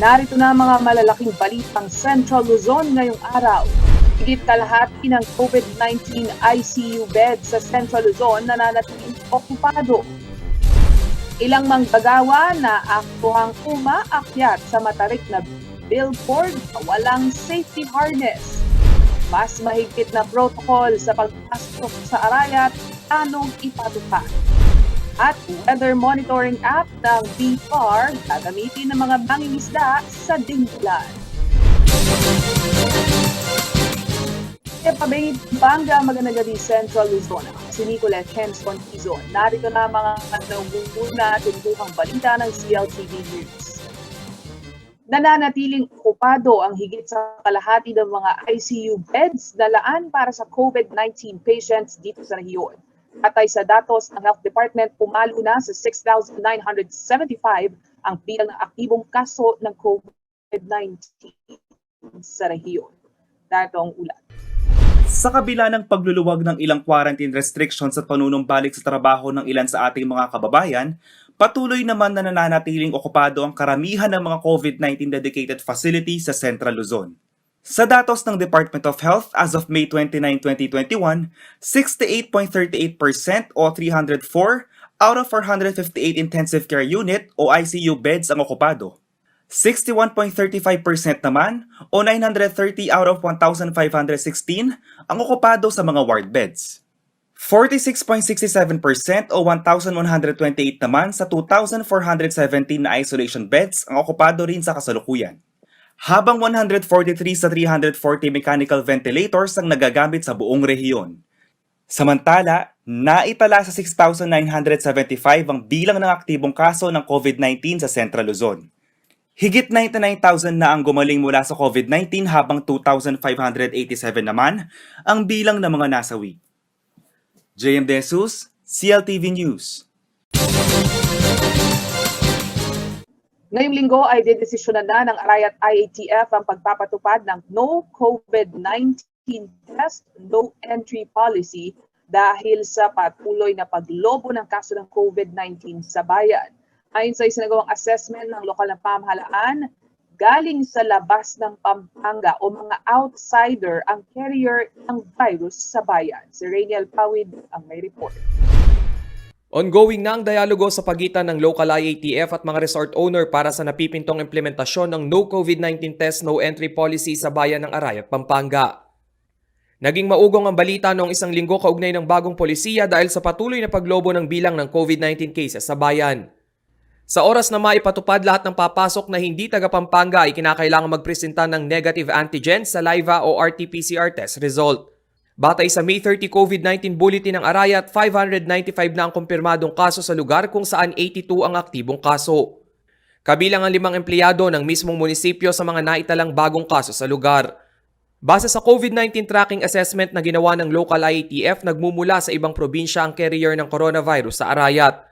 Narito na ang mga malalaking balitang Central Luzon ngayong araw. Higit kalahati ng COVID-19 ICU bed sa Central Luzon nananatiling okupado. Ilang manggagawa na aktuhang umaakyat sa matarik na billboard na walang safety harness. Mas mahigpit na protocol sa pagpasok sa Arayat, anong ipatupad. At weather monitoring app ng BFAR gagamitin ng mga mangingisda sa Dingulan. Pabingit Pampanga, magandang gabi Central Luzon. Si Nicolette Henston Quizon. Narito na mga naunguna at tuntuhang balita ng CLTV News. Nananatiling okupado ang higit sa kalahati ng mga ICU beds na laan para sa COVID-19 patients dito sa rehiyon. Atay sa datos ng Health Department, pumalo na sa 6,975 ang bilang ng aktibong kaso ng COVID-19 sa rehiyon. Datong ulat. Sa kabila ng pagluluwag ng ilang quarantine restrictions at panunumbalik sa trabaho ng ilan sa ating mga kababayan, patuloy naman na nananatiling okupado ang karamihan ng mga COVID-19 dedicated facilities sa Central Luzon. Sa datos ng Department of Health as of May 29, 2021, 68.38% o 304 out of 458 intensive care unit o ICU beds ang okupado. 61.35% naman o 930 out of 1,516 ang okupado sa mga ward beds. 46.67% o 1,128 naman sa 2,417 na isolation beds ang okupado rin sa kasalukuyan. Habang 143 sa 340 mechanical ventilators ang nagagamit sa buong rehiyon. Samantala, naitala sa 6,975 ang bilang ng aktibong kaso ng COVID-19 sa Central Luzon. Higit 99,000 na ang gumaling mula sa COVID-19 habang 2,587 naman ang bilang ng mga nasawi. JM De Jesus, CLTV News. Ngayong linggo ay dedesisyonan na ng Arayat IATF ang pagpapatupad ng no COVID-19 test, no entry policy dahil sa patuloy na paglobo ng kaso ng COVID-19 sa bayan. Ayon sa isinagawang assessment ng lokal na pamahalaan, galing sa labas ng Pampanga o mga outsider ang carrier ng virus sa bayan. Si Rainiel Pawid ang may report. Ongoing na ang dialogo sa pagitan ng local IATF at mga resort owner para sa napipintong implementasyon ng no COVID-19 test, no entry policy sa bayan ng Arayat, Pampanga. Naging maugong ang balita noong isang linggo kaugnay ng bagong polisiya dahil sa patuloy na paglobo ng bilang ng COVID-19 cases sa bayan. Sa oras na maipatupad lahat ng papasok na hindi taga Pampanga ay kinakailangan magpresenta ng negative antigen sa LIVA o RT-PCR test result. Batay sa May 30 COVID-19 Bulletin ng Arayat, 595 na ang kumpirmadong kaso sa lugar kung saan 82 ang aktibong kaso. Kabilang ang 5 empleyado ng mismong munisipyo sa mga naitalang bagong kaso sa lugar. Base sa COVID-19 tracking assessment na ginawa ng local IATF, nagmumula sa ibang probinsya ang carrier ng coronavirus sa Arayat.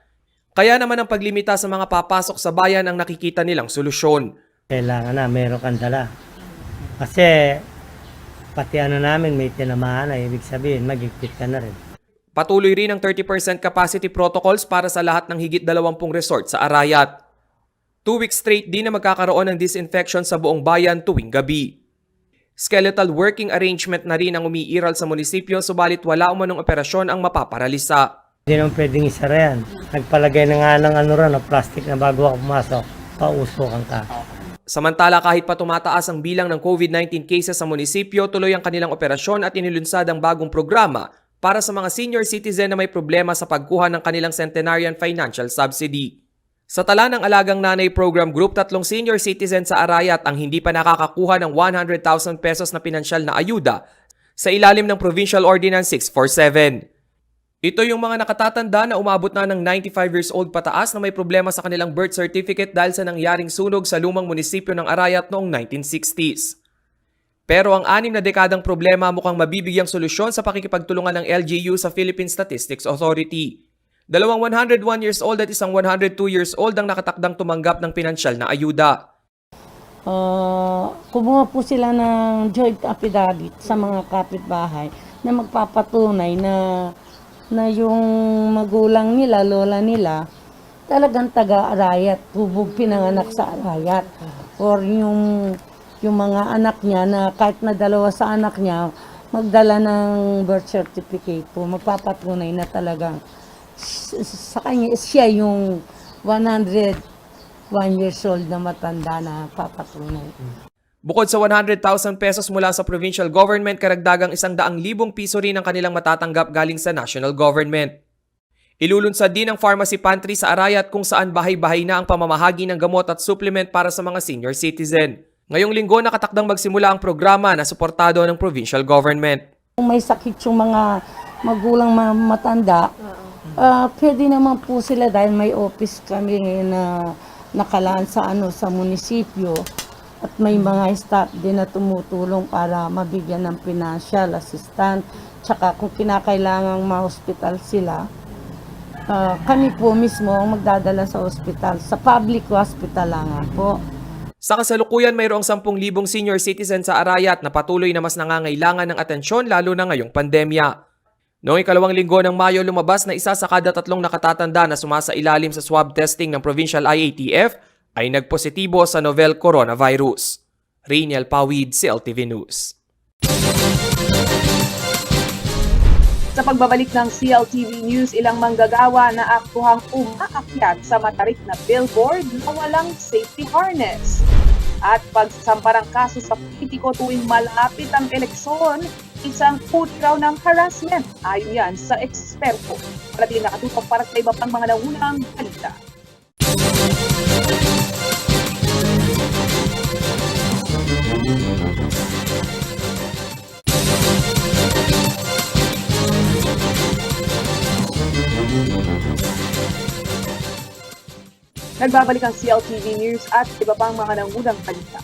Kaya naman ang paglimita sa mga papasok sa bayan ang nakikita nilang solusyon. Kailangan na meron kang dala. Kasi pati namin may tinamaan na ibig sabihin magigpit ka na rin. Patuloy rin ang 30% capacity protocols para sa lahat ng higit 20 resort sa Arayat. 2 weeks straight din na magkakaroon ng disinfection sa buong bayan tuwing gabi. Skeletal working arrangement na rin ang umiiral sa munisipyo subalit wala umanong operasyon ang mapaparalisa. Hindi naman pwedeng isara yan. Nagpalagay na nga ng na plastic na bago ako pumasok, pausukan ka. Samantala kahit pa tumataas ang bilang ng COVID-19 cases sa munisipyo, tuloy ang kanilang operasyon at inilunsad ang bagong programa para sa mga senior citizen na may problema sa pagkuha ng kanilang centenarian financial subsidy. Sa tala ng Alagang Nanay Program Group, 3 senior citizen sa Arayat ang hindi pa nakakakuha ng 100,000 pesos na pinansyal na ayuda sa ilalim ng Provincial Ordinance 647. Ito yung mga nakatatanda na umabot na ng 95 years old pataas na may problema sa kanilang birth certificate dahil sa nangyaring sunog sa lumang munisipyo ng Arayat noong 1960s. Pero ang 6 na dekadang problema mukhang mabibigyang solusyon sa pakikipagtulungan ng LGU sa Philippine Statistics Authority. 2 101 years old at isang 102 years old ang nakatakdang tumanggap ng pinansyal na ayuda. Kumuha po sila ng joint affidavit sa mga kapitbahay na magpapatunay na yung magulang nila, lola nila, talagang taga-Arayat, hubog pinanganak sa Arayat. or yung mga anak niya na kahit na dalawa sa anak niya, magdala ng birth certificate po, magpapatunay na talagang sa kanya, siya yung 101 years old na matanda na papatunay. Bukod sa 100,000 pesos mula sa provincial government, karagdagang 100,000 piso rin ang kanilang matatanggap galing sa national government. Ilulunsad din ang pharmacy pantry sa Arayat kung saan bahay-bahay na ang pamamahagi ng gamot at supplement para sa mga senior citizen. Ngayong linggo nakatakdang magsimula ang programa na suportado ng provincial government. Kung may sakit yung mga magulang matanda, pwede naman po sila dahil may office kami na nakalaan sa munisipyo at may mga staff din na tumutulong para mabigyan ng financial assistance. Tsaka kung kinakailangang ma-hospital sila, kami po mismo ang magdadala sa hospital, sa public hospital lang po. Sa kasalukuyan, mayroong 10,000 senior citizen sa Arayat na patuloy na mas nangangailangan ng atensyon lalo na ngayong pandemya. Noong ikalawang linggo ng Mayo, lumabas na 1 sa kada 3 nakatatanda na sumasailalim sa swab testing ng Provincial IATF ay nagpositibo sa novel coronavirus. Rainiel Pawid, CLTV News. Sa pagbabalik ng CLTV News, ilang manggagawa na aktuhang umaakyat sa matarik na billboard na walang safety harness. At pagsamparang kaso sa politiko tuwing malapit ang eleksyon, isang puti raw ng harassment. Ayon yan sa eksperto. Para din nakatutok para sa iba pang mga naunang balita. Nagbabalik ang CLTV News at iba pang mga nangunang balita.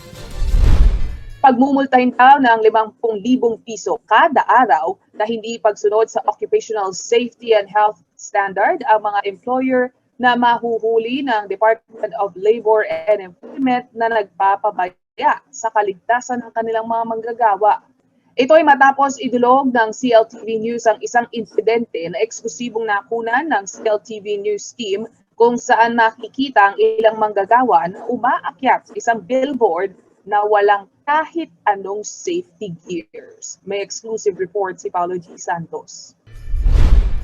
Pagmumultahin daw ng 50,000 piso kada araw na hindi pagsunod sa Occupational Safety and Health Standard ang mga employer na mahuhuli ng Department of Labor and Employment na nagpapabaya sa kaligtasan ng kanilang mga manggagawa. Ito ay matapos idulog ng CLTV News ang isang insidente na eksklusibong nakunan ng CLTV News team kung saan makikita ang ilang manggagawa na umaakyat sa isang billboard na walang kahit anong safety gears. May exclusive report si Paolo G. Santos.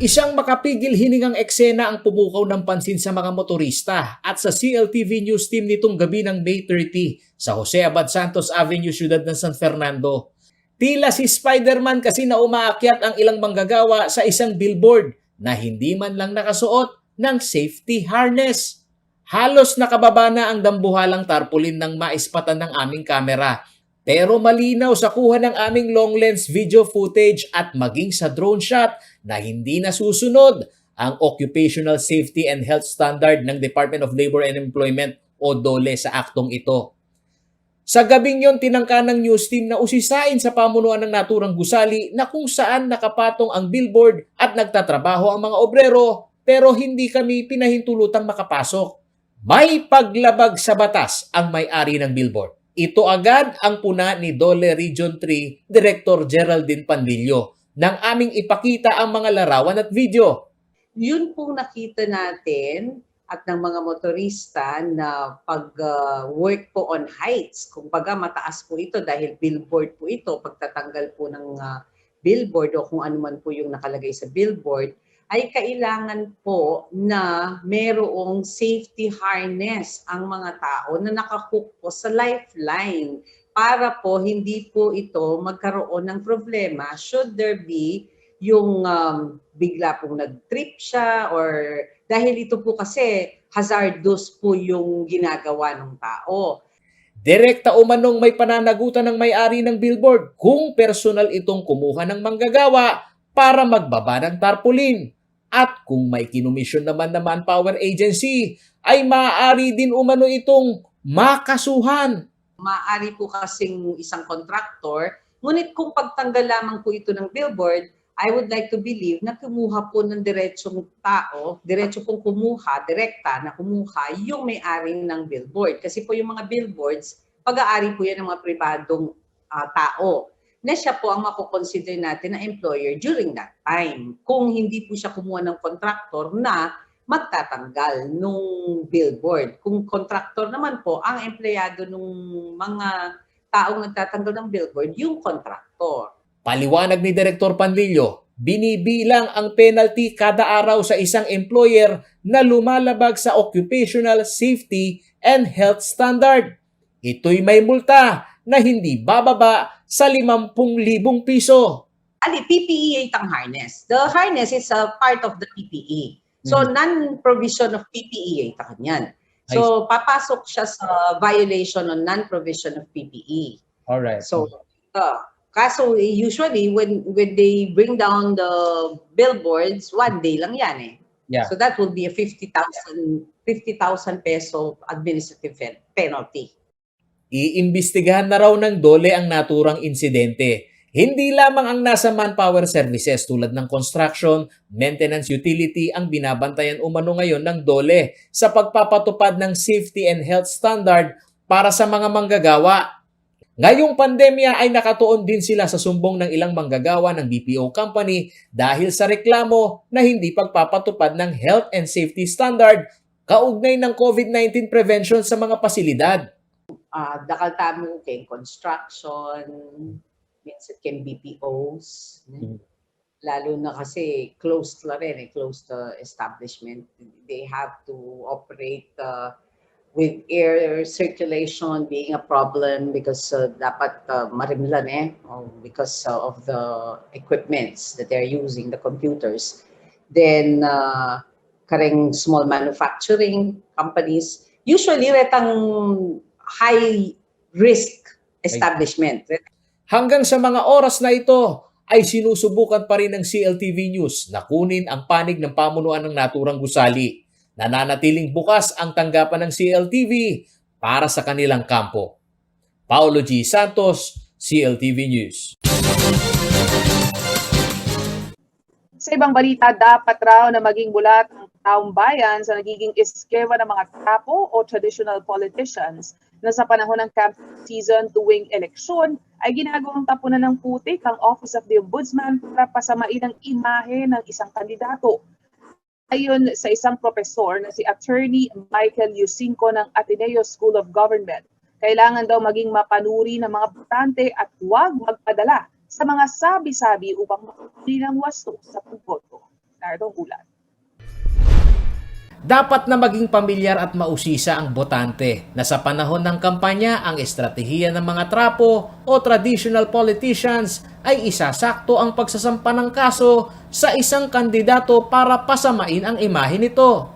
Isang makapigil hiningang eksena ang pumukaw ng pansin sa mga motorista at sa CLTV News team nitong gabi ng May 30 sa Jose Abad Santos Avenue, Ciudad ng San Fernando. Tila si Spider-Man kasi na umaakyat ang ilang manggagawa sa isang billboard na hindi man lang nakasuot ng safety harness. Halos nakababa na ang dambuhalang tarpaulin ng maispatan ng aming kamera. Pero malinaw sa kuha ng aming long lens video footage at maging sa drone shot na hindi nasusunod ang Occupational Safety and Health Standard ng Department of Labor and Employment o DOLE sa aktong ito. Sa gabing yon, tinangka ng news team na usisain sa pamunuan ng naturang gusali na kung saan nakapatong ang billboard at nagtatrabaho ang mga obrero pero hindi kami pinahintulutang makapasok. May paglabag sa batas ang may-ari ng billboard. Ito agad ang puna ni DOLE Region 3 Director Geraldine Pandillo nang aming ipakita ang mga larawan at video. Yun pong nakita natin at ng mga motorista na pag-work po on heights. Kung baga mataas po ito dahil billboard po ito, pagtatanggal po ng billboard o kung ano man po yung nakalagay sa billboard, ay kailangan po na merong safety harness ang mga tao na nakahook po sa lifeline para po hindi po ito magkaroon ng problema should there be yung bigla pong nag-trip siya or dahil ito po kasi hazardous po yung ginagawa ng tao. Direkta umanong may pananagutan ng may-ari ng billboard kung personal itong kumuha ng manggagawa para magbaba ng tarpaulin. At kung may kinumisyon naman na manpower agency, ay maaari din umano itong makasuhan. Maaari po kasing isang contractor, ngunit kung pagtanggal lamang po ito ng billboard, I would like to believe na kumuha po ng diretsong tao, diretso pong kumuha, direkta na kumuha yung may-ari ng billboard. Kasi po yung mga billboards, pag-aari po yan ng mga pribadong tao na siya po ang makukonsider natin na employer during that time. Kung hindi po siya kumuha ng contractor na magtatanggal nung billboard. Kung contractor naman po, ang empleyado nung mga taong nagtatanggal ng billboard, yung contractor. Paliwanag ni Direktor Panlilio, binibilang ang penalty kada araw sa isang employer na lumalabag sa occupational safety and health standard. Ito'y may multa na hindi bababa sa 50,000 piso. PPE itang harness. The harness is a part of the PPE. So, non-provision of PPE ita kanyan. So, papasok siya sa violation on non-provision of PPE. Alright. So, kaso usually when they bring down the billboards, 1 day lang yan eh. Yeah. So that will be a 50,000 peso administrative penalty. Iimbestigahan na raw ng DOLE ang naturang insidente. Hindi lamang ang nasa manpower services tulad ng construction, maintenance utility ang binabantayan umano ngayon ng DOLE sa pagpapatupad ng safety and health standard para sa mga manggagawa. Ngayong pandemya ay nakatuon din sila sa sumbong ng ilang manggagawa ng BPO company dahil sa reklamo na hindi pagpapatupad ng health and safety standard kaugnay ng COVID-19 prevention sa mga pasilidad. Dakal tamo kay construction, minsan kay BPOs, lalo na kasi closed na rin, closed establishment. They have to operate with air circulation being a problem because dapat marimlan because of the equipments that they're using, the computers. Then kareng small manufacturing companies, usually retang high risk establishment. Hanggang sa mga oras na ito ay sinusubukan pa rin ng CLTV News na kunin ang panig ng pamunuan ng naturang gusali. Nananatiling bukas ang tanggapan ng CLTV para sa kanilang kampo. Paolo G. Santos, CLTV News. Sa ibang balita, dapat raw na maging bulat ang taong bayan sa nagiging eskema ng mga trapo o traditional politicians na sa panahon ng campaign season tuwing eleksyon ay ginagawang tapunan ng putik ang Office of the Ombudsman para pasamain ang imahe ng isang kandidato. Ayon sa isang profesor na si Attorney Michael Yusinko ng Ateneo School of Government, kailangan daw maging mapanuri ng mga botante at huwag magpadala sa mga sabi-sabi upang makapili ng wasto sa pagboto. Narito ang ulat. Dapat na maging pamilyar at mausisa ang botante na sa panahon ng kampanya ang estratehiya ng mga trapo o traditional politicians ay isasakto ang pagsasampa ng kaso sa isang kandidato para pasamain ang imahe nito.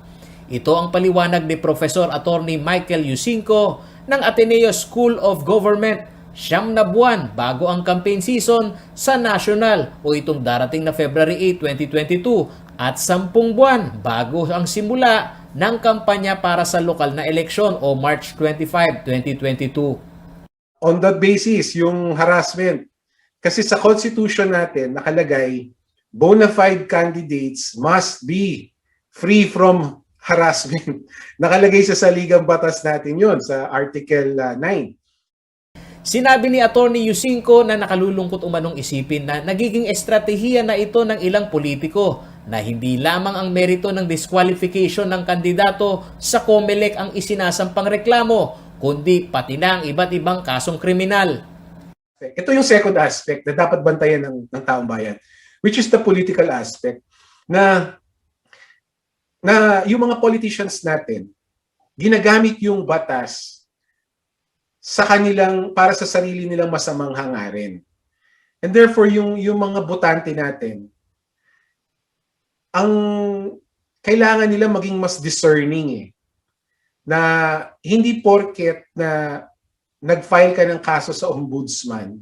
Ito ang paliwanag ni Professor Attorney Michael Yusinko ng Ateneo School of Government 9 na buwan bago ang campaign season sa national o itong darating na February 8, 2022 at 10 buwan bago ang simula ng kampanya para sa lokal na eleksyon o March 25, 2022. On that basis, yung harassment, kasi sa constitution natin nakalagay, bona fide candidates must be free from harassment. Nakalagay sa saligang batas natin yon sa Article 9. Sinabi ni Attorney Yusinko na nakalulungkot umanong isipin na nagiging estratehiya na ito ng ilang politiko na hindi lamang ang merito ng disqualification ng kandidato sa COMELEC ang isinasampang reklamo, kundi pati na ang iba't ibang kasong kriminal. Ito yung second aspect na dapat bantayan ng taong bayan, which is the political aspect na yung mga politicians natin, ginagamit yung batas sa kanilang, para sa sarili nilang masamang hangarin. And therefore, yung mga botante natin, ang kailangan nila maging mas discerning na hindi porket na nag-file ka ng kaso sa ombudsman,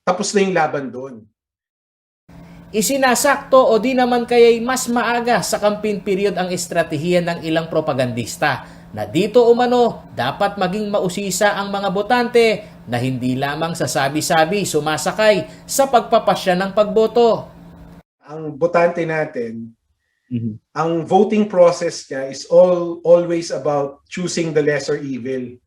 tapos na yung laban doon. Isinasakto o di naman kaya'y mas maaga sa campaign period ang estratehiya ng ilang propagandista na dito umano dapat maging mausisa ang mga botante na hindi lamang sa sabi-sabi sumasakay sa pagpapasya ng pagboto. Ang botante natin, ang voting process niya is always about choosing the lesser evil.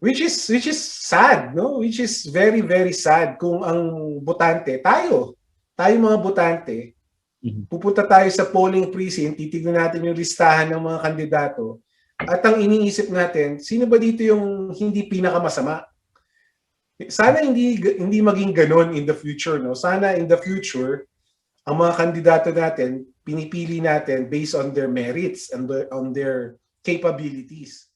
Which is sad, no? Which is very, very sad kung ang botante, tayo mga botante, Pupunta tayo sa polling precinct, titignan natin yung listahan ng mga kandidato. At ang iniisip natin, sino ba dito yung hindi pinakamasama? Sana hindi maging ganon in the future, no? Sana in the future, ang mga kandidato natin, pinipili natin based on their merits and on their capabilities.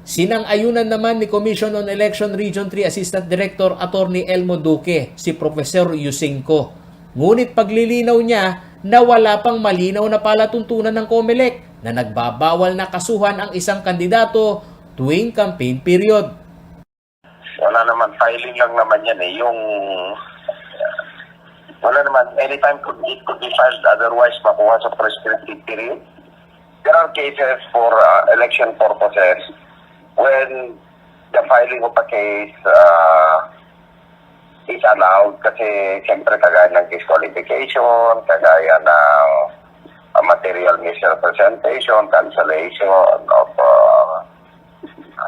Sinang-ayunan naman ni Commission on Election Region 3 Assistant Director Attorney Elmo Duque, si Professor Yusinko. Ngunit paglilinaw niya na wala pang malinaw na palatuntunan ng COMELEC na nagbabawal na kasuhan ang isang kandidato tuwing campaign period. Wala naman, filing lang naman yan eh. Wala naman, anytime it could be filed, otherwise makuha sa prescriptive period. There are cases for election purposes when the filing of a case is allowed kasi siyempre kagaya ng disqualification, kagaya ng material misrepresentation, cancellation of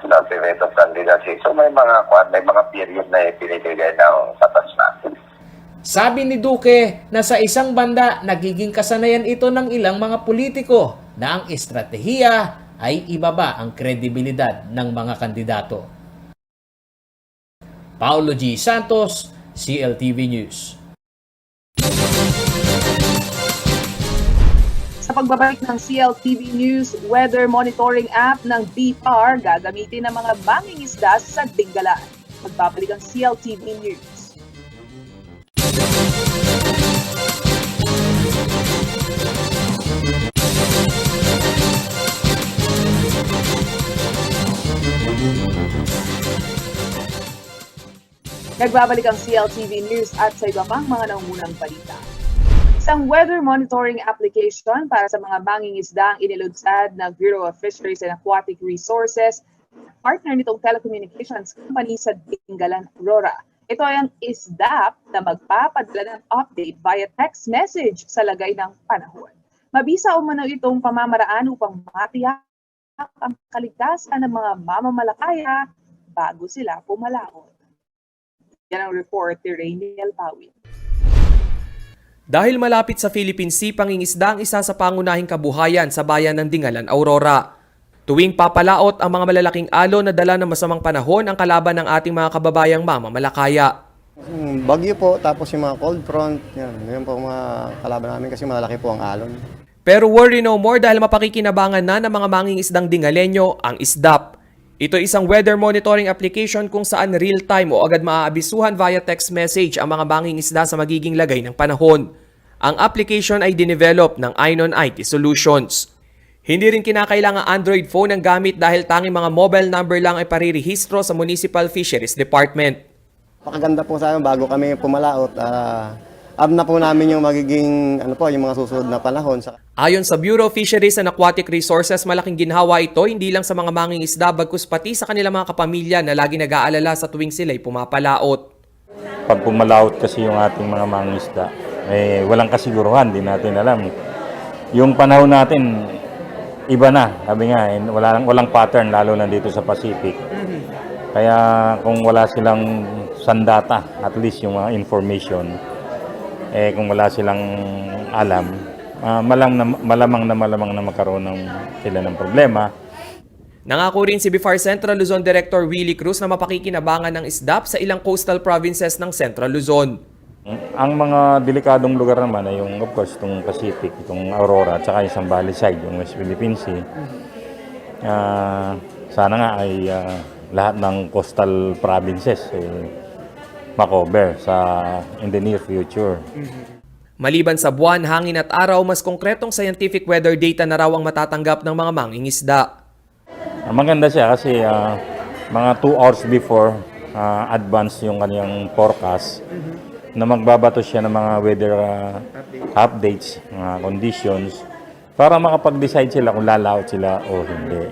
certificate of candidacy. So may mga period na pinibigay ng batas natin. Sabi ni Duque na sa isang banda nagiging kasanayan ito ng ilang mga politiko na ang estratehiya ay ibaba ang kredibilidad ng mga kandidato. Paulo G. Santos, CLTV News. Sa pagbabalik ng CLTV News Weather Monitoring App ng BPAR, gagamitin ng mga mangingisda sa Dingalan. Magbabalik ang CLTV News. Nagbabalik ang CLTV News at sa iba pang mga nangungunang balita. Isang weather monitoring application para sa mga mangingisda ang inilunsad ng Bureau of Fisheries and Aquatic Resources, partner nitong telecommunications company sa Dingalan, Aurora. Ito ay ang ISDAP na magpapadala ng update via text message sa lagay ng panahon. Mabisa umano itong pamamaraan upang matiyak ang kaligtasan ng mga mamamalakaya bago sila pumalaot. Yan ang report ni Rainiel Pawin. Dahil malapit sa Philippine Sea, pangingisda ang isa sa pangunahing kabuhayan sa bayan ng Dingalan, Aurora. Tuwing papalaot ang mga malalaking alon na dala ng masamang panahon ang kalaban ng ating mga kababayang mamamalakaya. Bagyo po, tapos yung mga cold front, yan po mga kalaban namin kasi malalaki po ang alon. Pero worry no more dahil mapakikinabangan na ng mga mangingisdang Dingalenyo ang ISDAP. Ito isang weather monitoring application kung saan real-time o agad maaabisuhan via text message ang mga mangingisda sa magiging lagay ng panahon. Ang application ay dinevelop ng Ainon IT Solutions. Hindi rin kinakailangang Android phone ang gamit dahil tanging mga mobile number lang ay parirehistro sa Municipal Fisheries Department. Pakaganda po sa amin bago kami pumalaot. Na po namin yung magiging yung mga susunod na panahon. Ayon sa Bureau of Fisheries and Aquatic Resources, malaking ginhawa ito hindi lang sa mga mangingisda bagkus pati sa kanilang mga kapamilya na lagi nag-aalala sa tuwing sila'y pumapalaot. Pag pumalaot kasi yung ating mga mangingisda, walang kasiguruhan, di natin alam. Yung panahon natin, iba na. Sabi nga, walang pattern lalo na dito sa Pacific. Kaya kung wala silang sandata, at least yung mga information, kung wala silang alam, malamang na magkaroon sila ng problema. Nangako rin si BIFAR Central Luzon Director Willie Cruz na mapakikinabangan ng ISDAP sa ilang coastal provinces ng Central Luzon. Ang mga delikadong lugar naman ay yung, of course, itong Pacific, itong Aurora, at saka yung Zambales side, yung West Philippine Sea. Sana nga ay lahat ng coastal provinces makover in the near future. Maliban sa buwan, hangin at araw, mas konkretong scientific weather data na raw ang matatanggap ng mga mangingisda. Maganda siya kasi mga 2 hours before advance yung kanyang forecast na magbabato siya ng mga weather updates, mga conditions para makapag-decide sila kung lalaot sila o hindi.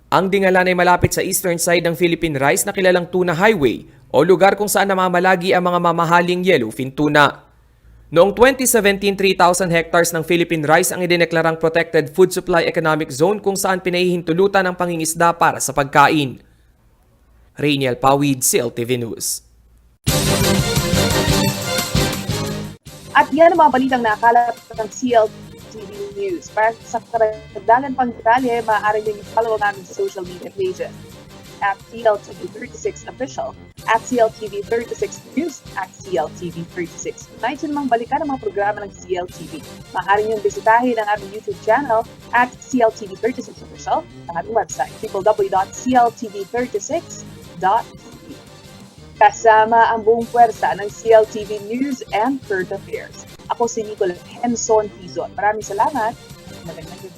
Ang Dingalan ay malapit sa eastern side ng Philippine Rice na kilalang tuna highway o lugar kung saan namamalagi ang mga mamahaling yellowfin tuna. Noong 2017, 3,000 hectares ng Philippine Rice ang idineklarang Protected Food Supply Economic Zone kung saan pinahihintulutan ang pangingisda para sa pagkain. Rainiel Pawid, CLTV News. At At yan ang mga balitang nakalap ng CLTV News. Para sa karagdagan pang detalye, maaari din i-follow ang aming social media pages at CLTV36 Official, at CLTV36 News, at CLTV36. Nais nyo namang balikan ang mga programa ng CLTV. Maaari nyo bisitahin ang aming YouTube channel at CLTV36 Official, ang aming website, www.cltv36.tv. Kasama ang buong puwersa ng CLTV News and Current Affairs. Ako si Nicolas Henson Tizon. Maraming salamat. Magandang gabi.